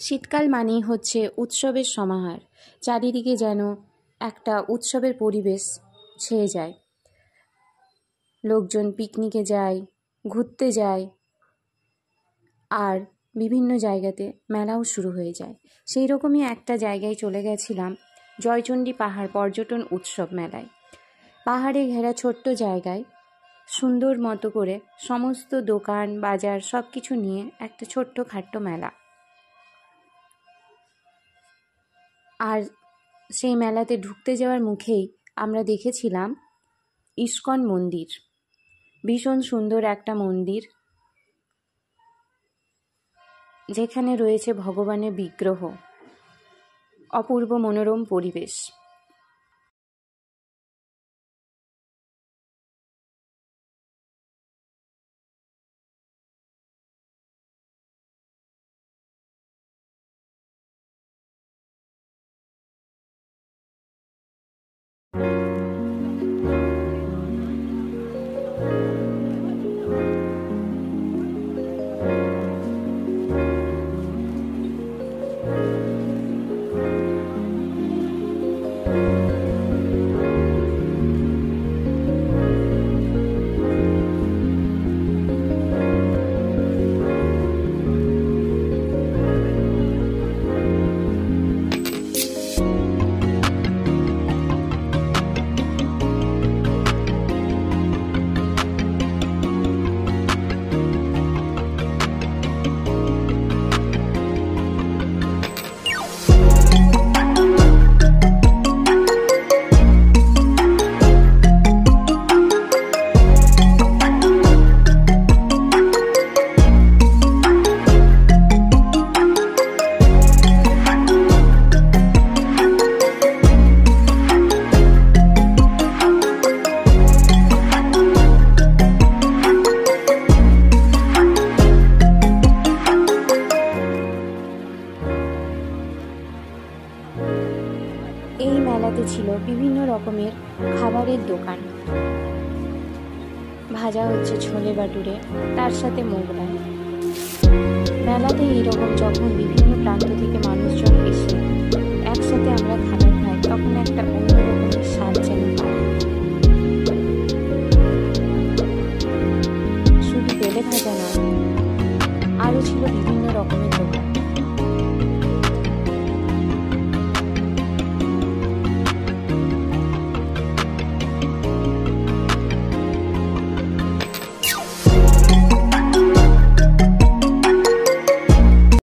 শীতকাল মানেই হচ্ছে উৎসবের সমাহার। চারিদিকে যেন একটা উৎসবের পরিবেশ ছেয়ে যায়। লোকজন পিকনিকে যায়, ঘুরতে যায়, আর বিভিন্ন জায়গাতে মেলাও শুরু হয়ে যায়। সেই রকমই একটা জায়গায় চলে গেছিলাম, জয়চণ্ডী পাহাড় পর্যটন উৎসব মেলায়। পাহাড়ে ঘেরা ছোট্ট জায়গায় সুন্দর মতো করে সমস্ত দোকান বাজার সব কিছু নিয়ে একটা ছোট্ট খাট্ট মেলা। আর সেই মেলাতে ঢুকতে যাওয়ার মুখেই আমরা দেখেছিলাম ইস্কন মন্দির। ভীষণ সুন্দর একটা মন্দির, যেখানে রয়েছে ভগবানের বিগ্রহ। অপূর্ব মনোরম পরিবেশ। এই মেলাতে ছিল বিভিন্ন রকমের খাবারের দোকান। ভাজা হচ্ছে ছোলে বাটুরে, তার সাথে মোগলাই। মেলাতে এইরকম যখন বিভিন্ন প্রান্ত থেকে মানুষজন এসে একসাথে আমরা খাবার খাই, তখন একটা অন্য রকমের স্বাদ যেন পাই। শুধু তেলে ভাজা নয়, আরও ছিল বিভিন্ন রকমের